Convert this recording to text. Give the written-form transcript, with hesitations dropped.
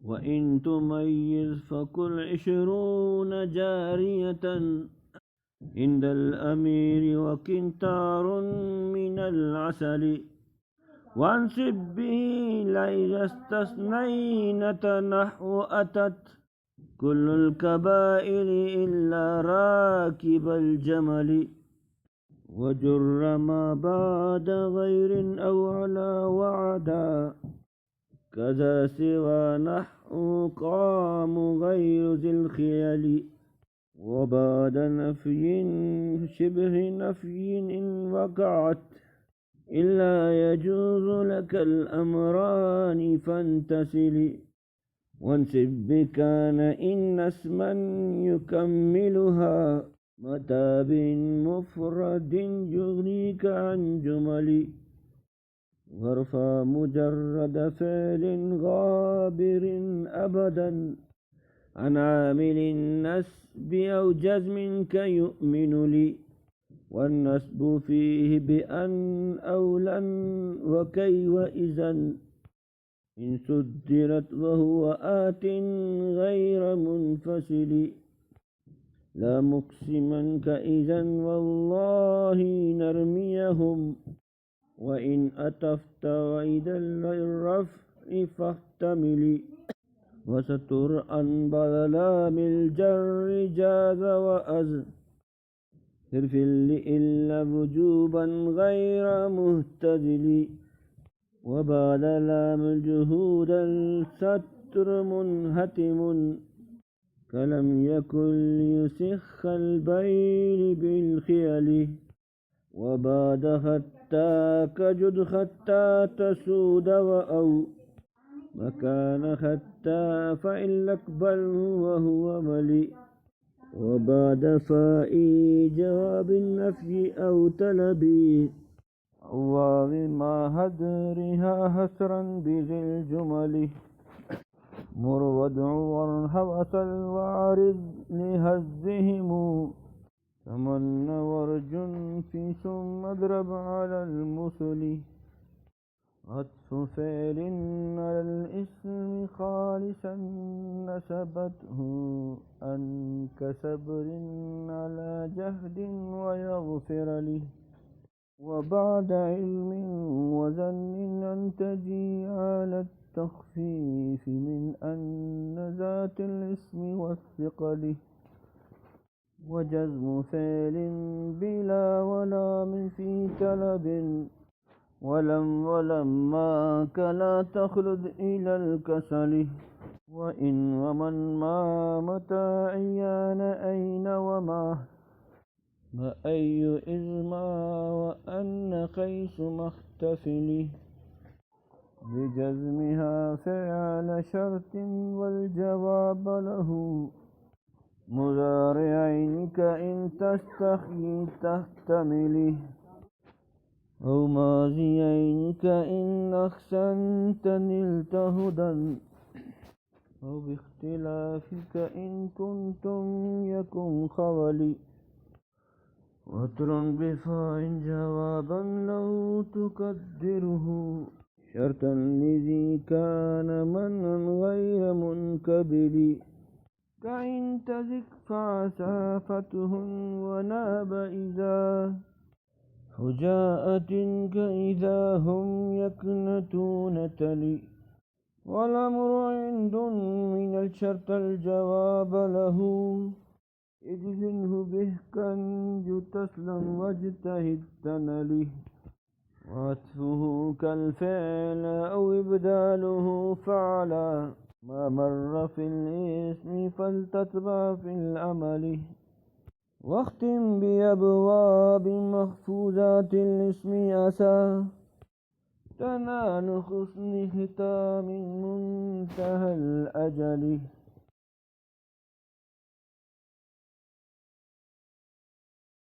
وإن تميز فكل 20 جارية عند الأمير وكنتار من العسل. وانسب به لإذا استثنينة نحو أتت كل الكبائر إلا راكب الجمل. وجر ما بعد غير أو على وعدا كذا سوى نحو قام غير ذي الخيل. وبعد نفي شبه نفي إن وقعت إلا يجوز لك الأمران فانتسل. وانسب بكان إن اسما يكملها متى بمفرد يغنيك عن جمل. وارفع مجرد فعل غابر أبدا عن عامل النسب أو جزم كيؤمن لي. والنسب فيه بأن أو لن وكي وإذا إن سدرت وهو آت غير منفصل. لا مقسما كإذا والله نرميهم وإن أتفت وإذا للرفع فاحتمل. وستر أن بظلام الجر جاز وأزهر في إلا وجوبا غير مهتدل. وبعد لام الجهود الستر منهتم كلم يكن ليسخ البين بالخيل. وبعد حتى كجد حتى تسود وأو مكان حتى فإن أقبل وهو ملي. وبعد فاء جواب النفي أو طلبي أو ما هدرها حسرا بذي الجمل. مر وادع وارهب وسل وعرض لهزهم تمن وارجن في ثم اضرب على المثل. عطف فعل على الاسم خالصا نسبته أن كسبر على جهد ويغفر له. وبعد علم وظن أن تجي على التخفيف من أن ذات الاسم والثقل. وجزم فعل بلا ولام في طلب ولما كلا تخلد إلى الكسل. وإن ومن ما متى أيان أين وما أي إذ ما وأن قيس مختفل. بجزمها فعل شرط والجواب له مضارعين كإن تستحيي تحتمل. أو ماضيين كإن أحسنت نلت هدى أو باختلافك إن كنتم يكن خولي. واتر بفاء جوابا لو تقدره شرطا لذي كان منعا غير منكبل. كإن تزك فعسى فتح وناب إذا فجاءة كإذا هم يكنتون تلي. والأمر عند من الشرط الجواب له اجزنه به كنج تسلم واجتهد تنله. وعطفه كالفعل أو إبداله فعلا ما مر في الاسم فلتتبع في العمل. واختم بأبواب محفوظات الاسم أسى تنال حسن ختام منتهى الأجل.